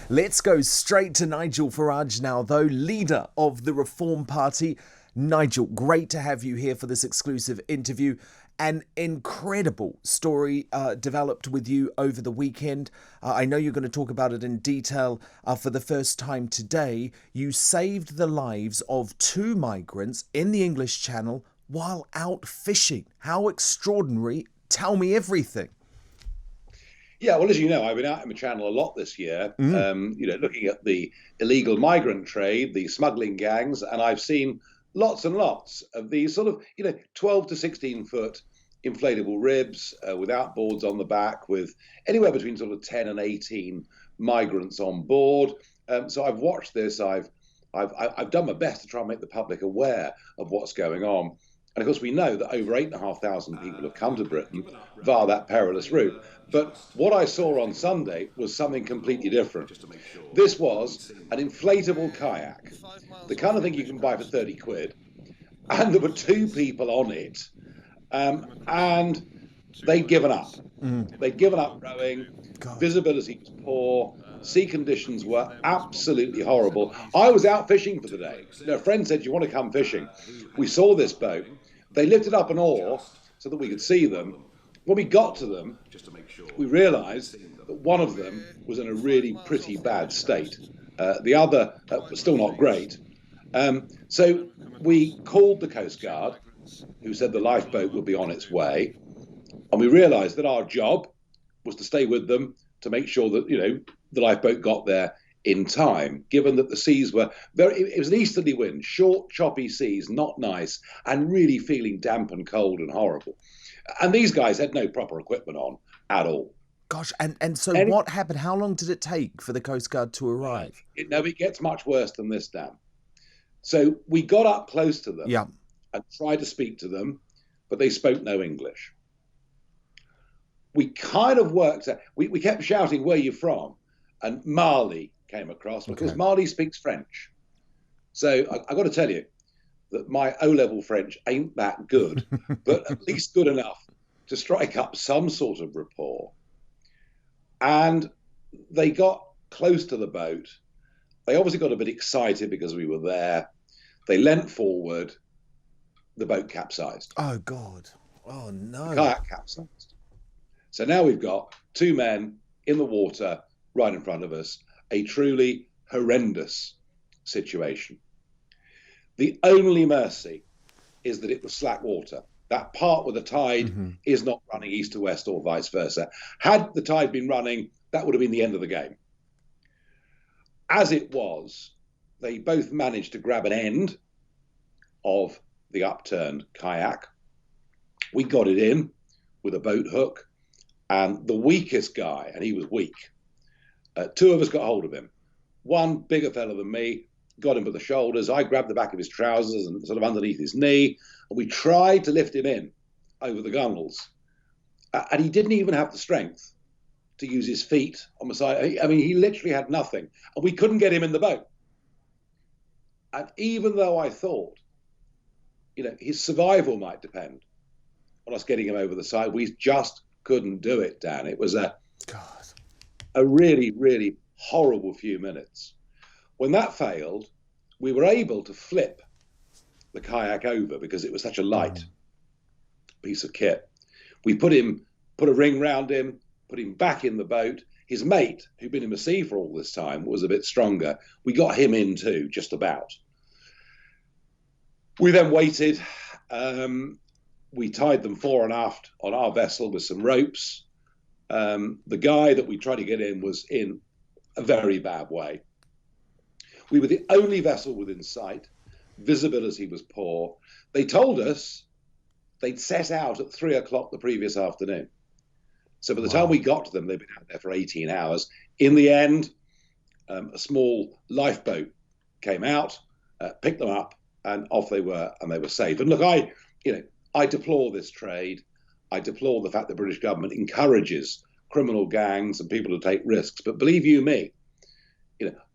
Let's go straight to Nigel Farage now, though, leader of the Reform Party. Nigel, great to have you here for this exclusive interview. An incredible story developed with you over the weekend. I know you're going to talk about it in detail for the first time today. You saved the lives of 2 migrants in the English Channel while out fishing. How extraordinary. Tell me everything. Yeah, well, as you know, I've been out in the Channel a lot this year, looking at the illegal migrant trade, the smuggling gangs, and I've seen lots and lots of these sort of, 12 to 16 foot inflatable ribs without boards on the back, with anywhere between sort of 10 and 18 migrants on board. So I've watched this. I've done my best to try and make the public aware of what's going on. And of course, we know that over 8,500 people have come to Britain via that perilous route. But what I saw on Sunday was something completely different. This was an inflatable kayak, the kind of thing you can buy for 30 quid. And there were 2 people on it. And they'd given up. They'd given up rowing. God. Visibility was poor. Sea conditions were absolutely horrible. I was out fishing for the day. A friend said, "You want to come fishing?" We saw this boat. They lifted up an oar so that we could see them. When we got to them, we realised that one of them was in a really pretty bad state. The other was still not great. So we called the Coast Guard, who said the lifeboat would be on its way. And we realised that our job was to stay with them to make sure that, the lifeboat got there in time, given that the seas were it was an easterly wind, short, choppy seas, not nice, and really feeling damp and cold and horrible. And these guys had no proper equipment on at all. Gosh, and so what happened? How long did it take for the Coast Guard to arrive? It gets much worse than this, Dan. So we got up close to them and tried to speak to them, but they spoke no English. We kind of worked out, we kept shouting, "Where are you from?" And Mali came across, because Mali speaks French. So I got to tell you that my O-level French ain't that good, but at least good enough to strike up some sort of rapport. And they got close to the boat. They obviously got a bit excited because we were there. They leant forward. The boat capsized. Oh, God. Oh, no. The kayak capsized. So now we've got 2 men in the water right in front of us. A truly horrendous situation. The only mercy is that it was slack water. That part where the tide is not running east to west or vice versa. Had the tide been running, that would have been the end of the game. As it was, they both managed to grab an end of the upturned kayak. We got it in with a boat hook, and the weakest guy, and he was weak, 2 of us got hold of him. One bigger fella than me got him by the shoulders. I grabbed the back of his trousers and sort of underneath his knee, and we tried to lift him in over the gunwales. And he didn't even have the strength to use his feet on the side. I mean, he literally had nothing, and we couldn't get him in the boat. And even though I thought, his survival might depend on us getting him over the side, we just couldn't do it, Dan. It was a really, really horrible few minutes. When that failed, we were able to flip the kayak over because it was such a light piece of kit. We put a ring round him, put him back in the boat. His mate, who'd been in the sea for all this time, was a bit stronger. We got him in too, just about. We then waited. We tied them fore and aft on our vessel with some ropes. The guy that we tried to get in was in a very bad way. We were the only vessel within sight. Visibility was poor. They told us they'd set out at 3 o'clock the previous afternoon. So by the time we got to them, they'd been out there for 18 hours. In the end, a small lifeboat came out, picked them up, and off they were, and they were safe. And look, I deplore this trade. I deplore the fact the British government encourages criminal gangs and people to take risks. But believe you me,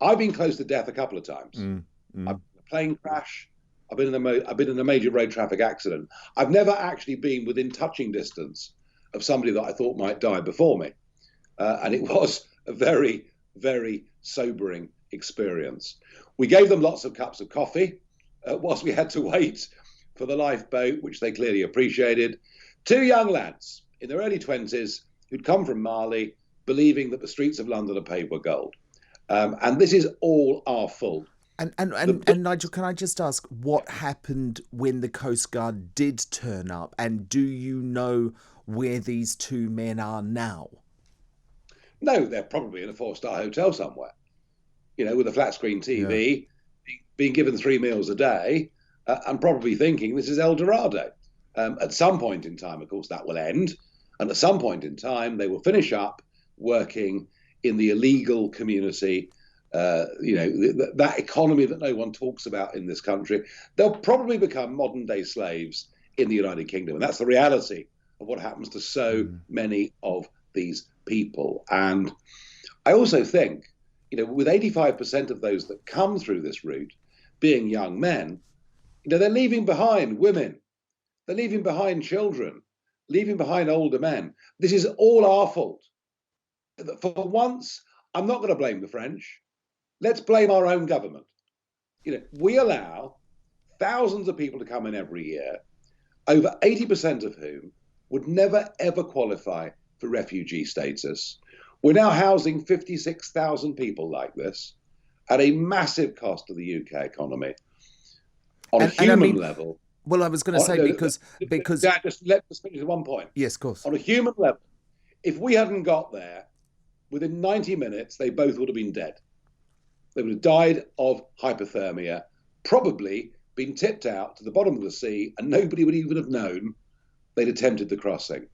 I've been close to death a couple of times. I've been in a plane crash. I've been in a major road traffic accident. I've never actually been within touching distance of somebody that I thought might die before me. And it was a very, very sobering experience. We gave them lots of cups of coffee whilst we had to wait for the lifeboat, which they clearly appreciated. Two young lads in their early 20s who'd come from Mali, believing that the streets of London are paved with gold. And this is all our fault. And Nigel, can I just ask what happened when the Coast Guard did turn up? And do you know where these two men are now? No, they're probably in a 4-star hotel somewhere, with a flat screen TV, being given 3 meals a day, and probably thinking this is El Dorado. At some point in time, of course, that will end. And at some point in time, they will finish up working in the illegal community, that economy that no one talks about in this country. They'll probably become modern day slaves in the United Kingdom. And that's the reality of what happens to so many of these people. And I also think, with 85% of those that come through this route being young men, they're leaving behind women, they're leaving behind children, leaving behind older men. This is all our fault. For once, I'm not going to blame the French. Let's blame our own government. We allow thousands of people to come in every year, over 80% of whom would never, ever qualify for refugee status. We're now housing 56,000 people like this at a massive cost to the UK economy. On a human level. Well, I was going to say because just let me finish with one point. Yes, of course. On a human level, if we hadn't got there, within 90 minutes, they both would have been dead. They would have died of hypothermia, probably been tipped out to the bottom of the sea, and nobody would even have known they'd attempted the crossing.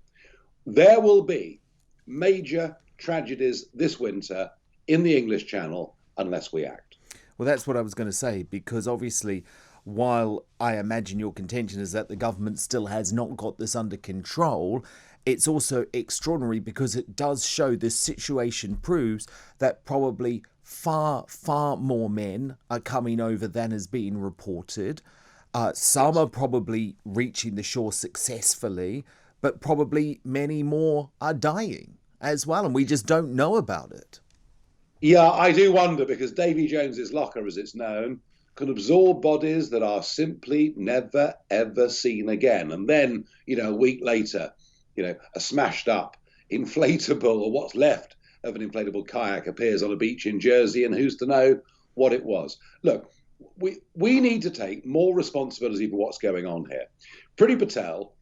There will be major tragedies this winter in the English Channel unless we act. Well, that's what I was going to say, because obviously, while I imagine your contention is that the government still has not got this under control, it's also extraordinary because it does show this situation proves that probably far, far more men are coming over than has been reported. Some are probably reaching the shore successfully, but probably many more are dying as well, and we just don't know about it. Yeah, I do wonder, because Davy Jones's locker, as it's known, can absorb bodies that are simply never, ever seen again. And then, a week later, a smashed up inflatable, or what's left of an inflatable kayak, appears on a beach in Jersey, and who's to know what it was? Look, we need to take more responsibility for what's going on here. Priti Patel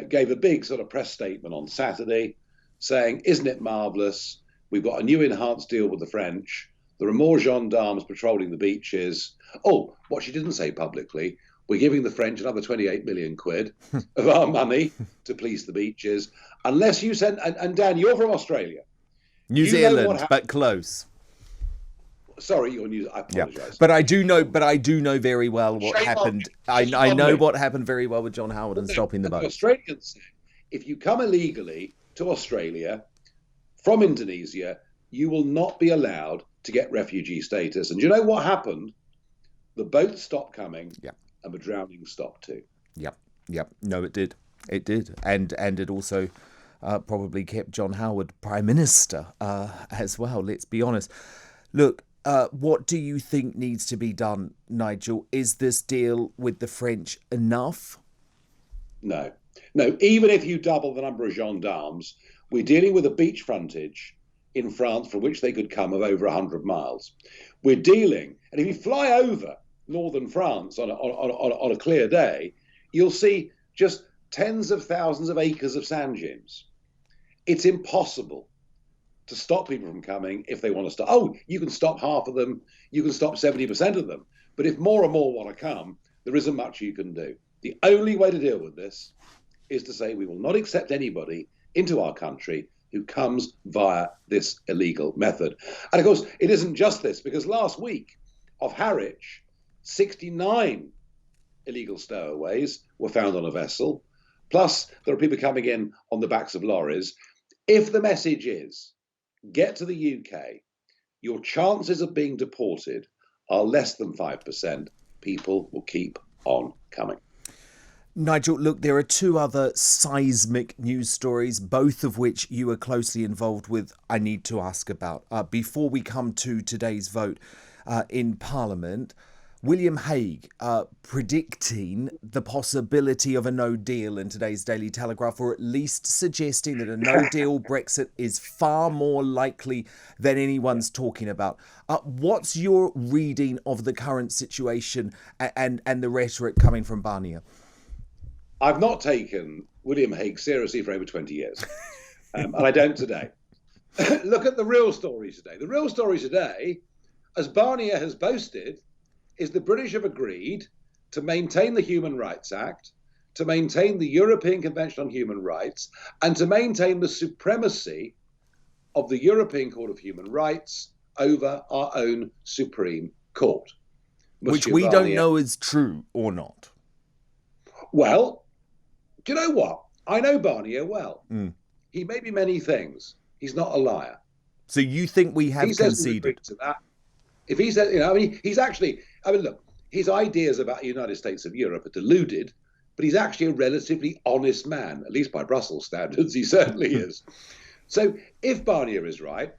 gave a big sort of press statement on Saturday saying, isn't it marvellous? We've got a new enhanced deal with the French. There are more gendarmes patrolling the beaches. Oh, what she didn't say publicly, we're giving the French another 28 million quid of our money to police the beaches. Unless you send, and Dan, you're from Australia. New Zealand, but close. Sorry, you're New. I apologise. Yeah. But I do know very well what happened. I know what happened very well with John Howard and stopping the boat. The Australians said, if you come illegally to Australia from Indonesia, you will not be allowed to get refugee status. And do you know what happened? The boat stopped coming, and the drowning stopped too. Yep. No, it did. It did, and it also probably kept John Howard Prime Minister as well. Let's be honest. Look, what do you think needs to be done, Nigel? Is this deal with the French enough? No. Even if you double the number of gendarmes, we're dealing with a beach frontage in France from which they could come of over 100 miles. We're dealing, and if you fly over northern France on a clear day, you'll see just tens of thousands of acres of sand dunes. It's impossible to stop people from coming if they want to stop. Oh, you can stop half of them, you can stop 70% of them. But if more and more want to come, there isn't much you can do. The only way to deal with this is to say we will not accept anybody into our country who comes via this illegal method. And of course, it isn't just this, because last week off Harwich, 69 illegal stowaways were found on a vessel. Plus, there are people coming in on the backs of lorries. If the message is, get to the UK, your chances of being deported are less than 5%, people will keep on coming. Nigel, look, there are two other seismic news stories, both of which you are closely involved with, I need to ask about. Before we come to today's vote in Parliament, William Hague predicting the possibility of a no deal in today's Daily Telegraph, or at least suggesting that a no deal Brexit is far more likely than anyone's talking about. What's your reading of the current situation and the rhetoric coming from Barnier? I've not taken William Hague seriously for over 20 years, and I don't today. Look at the real story today. The real story today, as Barnier has boasted, is the British have agreed to maintain the Human Rights Act, to maintain the European Convention on Human Rights, and to maintain the supremacy of the European Court of Human Rights over our own Supreme Court. Which we don't know is true or not. Well, do you know what? I know Barnier well. He may be many things. He's not a liar. So you think we have conceded? To that. If he says, you know, I mean, he's actually, I mean, look, his ideas about the United States of Europe are deluded, but he's actually a relatively honest man, at least by Brussels standards, he certainly is. So if Barnier is right,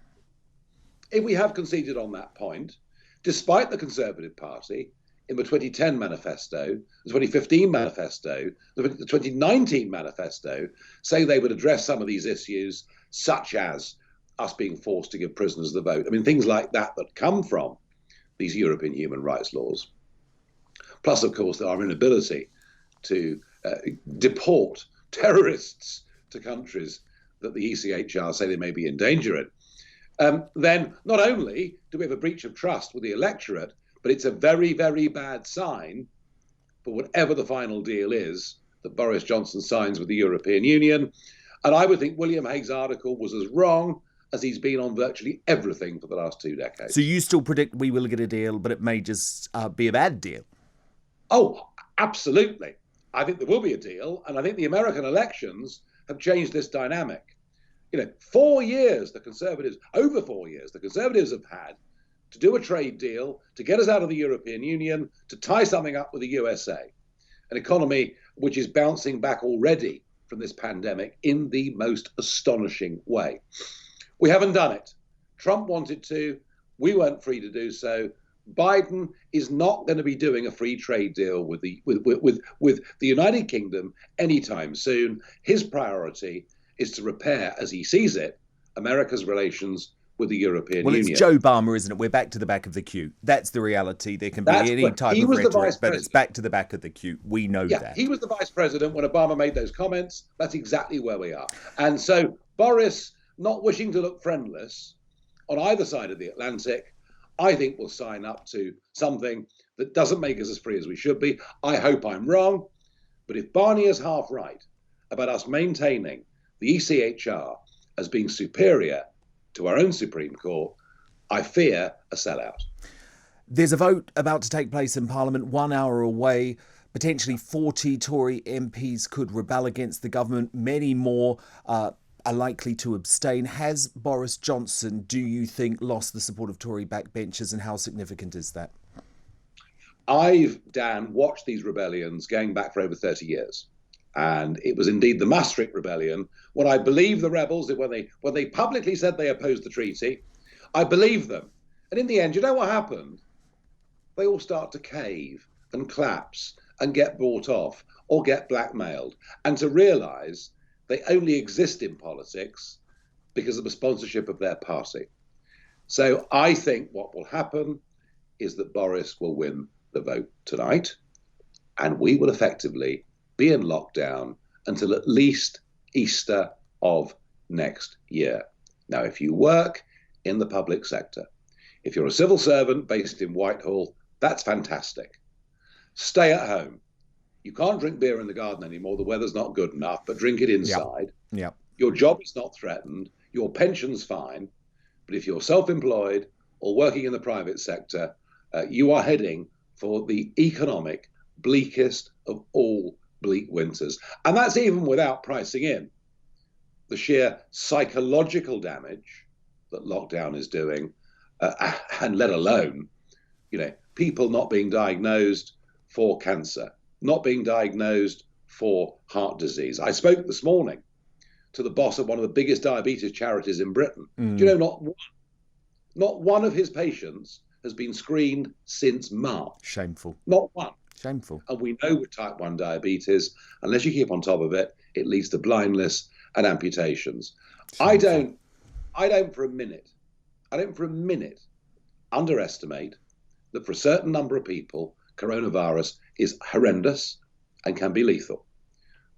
if we have conceded on that point, despite the Conservative Party, in the 2010 manifesto, the 2015 manifesto, the 2019 manifesto, say they would address some of these issues, such as us being forced to give prisoners the vote. I mean, things like that come from these European human rights laws. Plus, of course, our inability to deport terrorists to countries that the ECHR say they may be in danger in. Then not only do we have a breach of trust with the electorate, but it's a very, very bad sign for whatever the final deal is that Boris Johnson signs with the European Union. And I would think William Hague's article was as wrong as he's been on virtually everything for the last 2 decades. So you still predict we will get a deal, but it may just be a bad deal? Oh, absolutely. I think there will be a deal. And I think the American elections have changed this dynamic. You know, 4 years, over 4 years, the Conservatives have had to do a trade deal, to get us out of the European Union, to tie something up with the USA, an economy which is bouncing back already from this pandemic in the most astonishing way. We haven't done it. Trump wanted to. We weren't free to do so. Biden is not going to be doing a free trade deal with the United Kingdom anytime soon. His priority is to repair, as he sees it, America's relations with the European Union. Well, it's Joe Obama, isn't it? We're back to the back of the queue. That's the reality. There can be any type of rhetoric, but it's back to the back of the queue. We know that. He was the vice president when Obama made those comments. That's exactly where we are. And so Boris, not wishing to look friendless on either side of the Atlantic, I think will sign up to something that doesn't make us as free as we should be. I hope I'm wrong. But if Barnier's half right about us maintaining the ECHR as being superior to our own Supreme Court, I fear a sellout. There's a vote about to take place in Parliament 1 hour away. Potentially 40 Tory MPs could rebel against the government. Many more are likely to abstain. Has Boris Johnson, do you think, lost the support of Tory backbenchers, and how significant is that? I've, Dan, watched these rebellions going back for over 30 years. And it was indeed the Maastricht Rebellion when I believed the rebels, when they publicly said they opposed the treaty. I believed them. And in the end, you know what happened? They all start to cave and collapse and get bought off or get blackmailed, and to realise they only exist in politics because of the sponsorship of their party. So I think what will happen is that Boris will win the vote tonight, and we will effectively be in lockdown until at least Easter of next year. Now, if you work in the public sector, if you're a civil servant based in Whitehall, that's fantastic. Stay at home. You can't drink beer in the garden anymore. The weather's not good enough, but drink it inside. Yep. Your job is not threatened. Your pension's fine. But if you're self-employed or working in the private sector, you are heading for the economic bleakest of all bleak winters. And that's even without pricing in the sheer psychological damage that lockdown is doing, and let alone, people not being diagnosed for cancer, not being diagnosed for heart disease. I spoke this morning to the boss of one of the biggest diabetes charities in Britain. Do you know, not one of his patients has been screened since March. Shameful. Not one. Shameful. And we know with type 1 diabetes, unless you keep on top of it, it leads to blindness and amputations. Shameful. I don't for a minute underestimate that for a certain number of people, coronavirus is horrendous and can be lethal.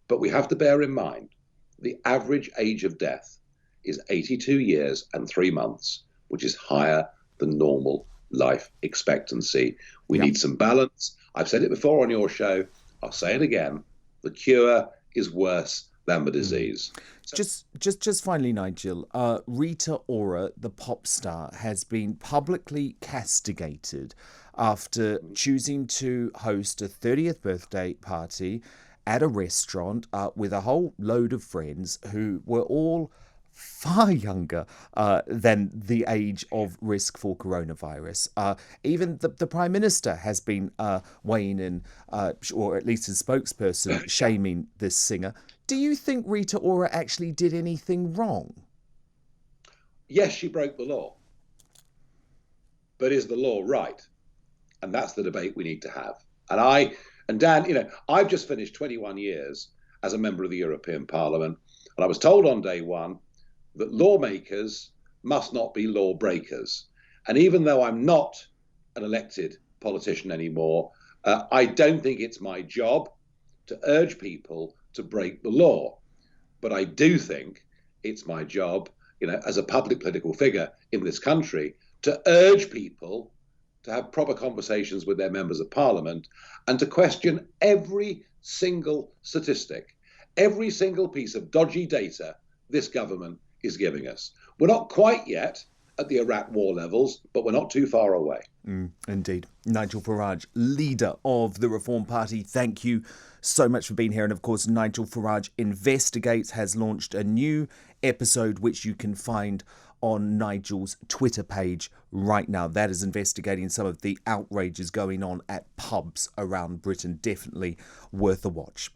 But we have to bear in mind the average age of death is 82 years and 3 months, which is higher than normal life expectancy. We need some balance. I've said it before on your show. I'll say it again. The cure is worse than the disease. So, just finally, Nigel, Rita Ora, the pop star, has been publicly castigated after choosing to host a 30th birthday party at a restaurant with a whole load of friends who were all far younger than the age of risk for coronavirus. Even the Prime Minister has been weighing in, or at least his spokesperson, shaming this singer. Do you think Rita Ora actually did anything wrong? Yes, she broke the law. But is the law right? And that's the debate we need to have. And Dan, I've just finished 21 years as a member of the European Parliament, and I was told on day one that lawmakers must not be lawbreakers. And even though I'm not an elected politician anymore, I don't think it's my job to urge people to break the law. But I do think it's my job, as a public political figure in this country, to urge people to have proper conversations with their members of parliament and to question every single statistic, every single piece of dodgy data this government is giving us. We're not quite yet at the Iraq war levels, but we're not too far away. Indeed. Nigel Farage, leader of the Reform Party, thank you so much for being here. And of course, Nigel Farage Investigates has launched a new episode which you can find on Nigel's Twitter page right now. That is investigating some of the outrages going on at pubs around Britain. Definitely worth a watch.